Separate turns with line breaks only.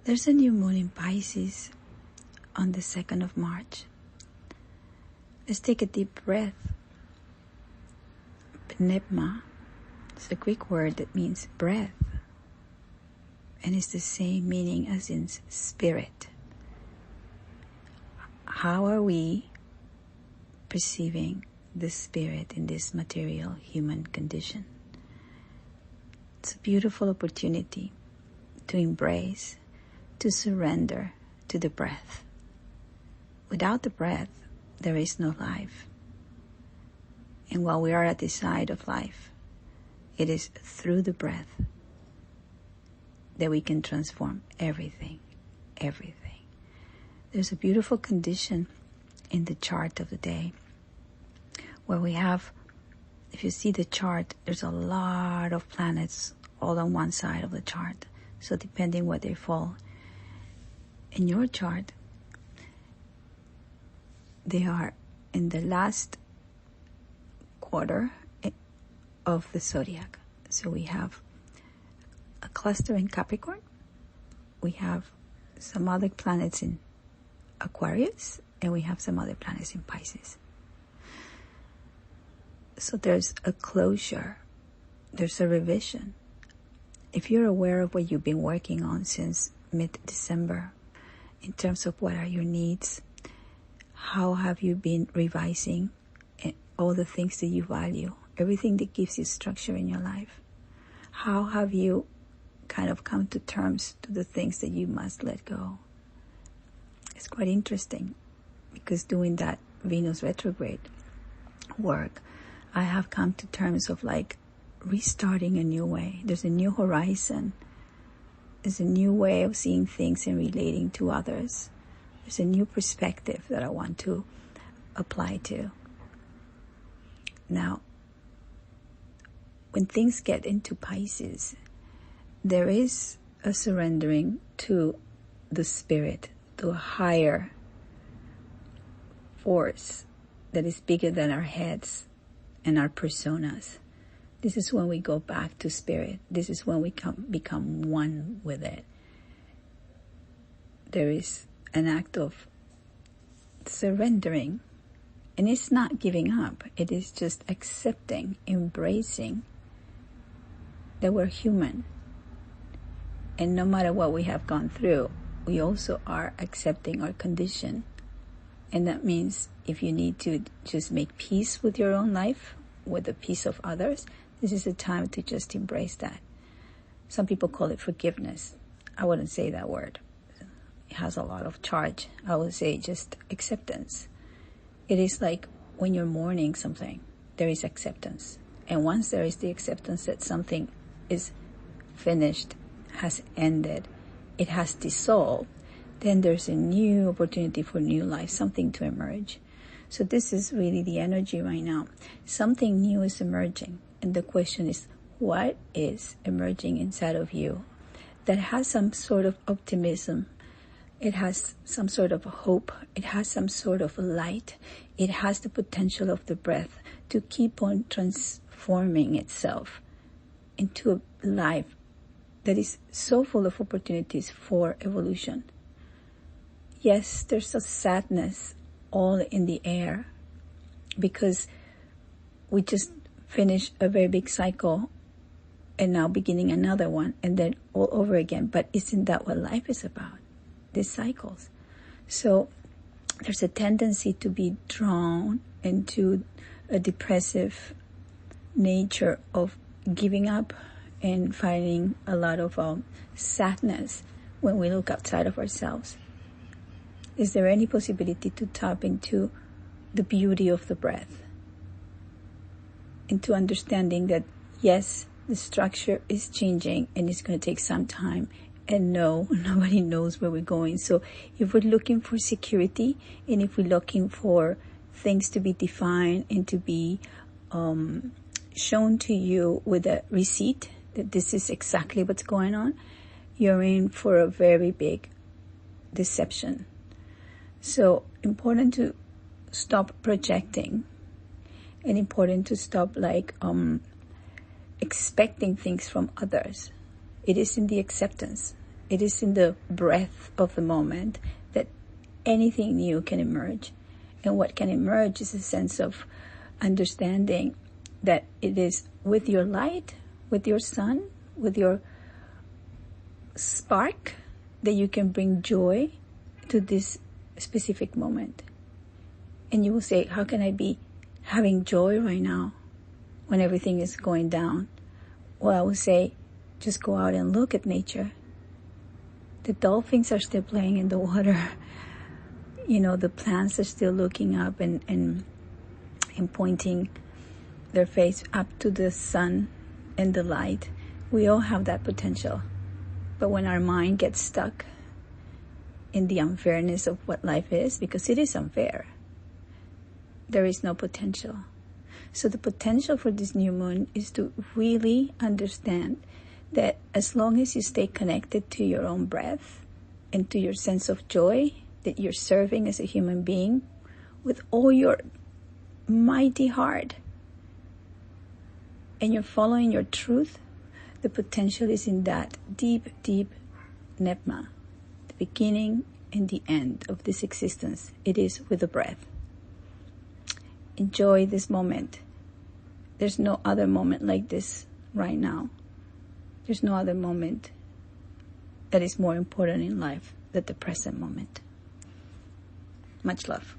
There's a new moon in Pisces on the 2nd of March. Let's take a deep breath. Pneuma is a Greek word that means breath, and it's the same meaning as in spirit. How are we perceiving the spirit in this material human condition? It's a beautiful opportunity to embrace, to surrender to the breath. Without the breath, there is no life. And while we are at the side of life, it is through the breath that we can transform everything. There's a beautiful condition in the chart of the day where we have, if you see the chart, there's a lot of planets all on one side of the chart. So depending where they fall in your chart, they are in the last quarter of the zodiac. So we have a cluster in Capricorn. We have some other planets in Aquarius, and we have some other planets in Pisces. So there's a closure. There's a revision. If you're aware of what you've been working on since mid-December, in terms of what are your needs, how have you been revising all the things that you value, everything that gives you structure in your life, how have you kind of come to terms to the things that you must let go? It's quite interesting because doing that Venus retrograde work, I have come to terms of like restarting a new way. There's a new horizon. There's a new way of seeing things and relating to others. There's a new perspective that I want to apply to. Now, when things get into Pisces, there is a surrendering to the spirit, to a higher force that is bigger than our heads and our personas. This is when we go back to spirit. This is when we become one with it. There is an act of surrendering. And it's not giving up. It is just accepting, embracing that we're human. And no matter what we have gone through, we also are accepting our condition. And that means if you need to just make peace with your own life, with the peace of others, this is a time to just embrace that. Some people call it forgiveness. I wouldn't say that word. It has a lot of charge. I would say just acceptance. It is like when you're mourning something, there is acceptance. And once there is the acceptance that something is finished, has ended, it has dissolved, then there's a new opportunity for new life, something to emerge. So this is really the energy right now. Something new is emerging. And the question is, what is emerging inside of you that has some sort of optimism? It has some sort of hope. It has some sort of light. It has the potential of the breath to keep on transforming itself into a life that is so full of opportunities for evolution. Yes, there's a sadness all in the air because we just finished a very big cycle and now beginning another one and then all over again. But isn't that what life is about? These cycles. So there's a tendency to be drawn into a depressive nature of giving up and finding a lot of sadness when we look outside of ourselves. Is there any possibility to tap into the beauty of the breath? Into understanding that, yes, the structure is changing and it's going to take some time. And no, nobody knows where we're going. So if we're looking for security and if we're looking for things to be defined and to be shown to you with a receipt that this is exactly what's going on, you're in for a very big deception. So important to stop projecting and important to stop expecting things from others. It is in the acceptance. It is in the breath of the moment that anything new can emerge. And what can emerge is a sense of understanding that it is with your light, with your sun, with your spark, that you can bring joy to this specific moment. And you will say, how can I be having joy right now when everything is going down? Well, I will say, just go out and look at nature. The dolphins are still playing in the water. The plants are still looking up and pointing their face up to the sun and the light. We all have that potential. But when our mind gets stuck in the unfairness of what life is, because it is unfair, there is no potential. So the potential for this new moon is to really understand that as long as you stay connected to your own breath and to your sense of joy that you're serving as a human being with all your mighty heart, and you're following your truth, the potential is in that deep, deep Nebma, the beginning and the end of this existence. It is with the breath. Enjoy this moment. There's no other moment like this right now. There's no other moment that is more important in life than the present moment. Much love.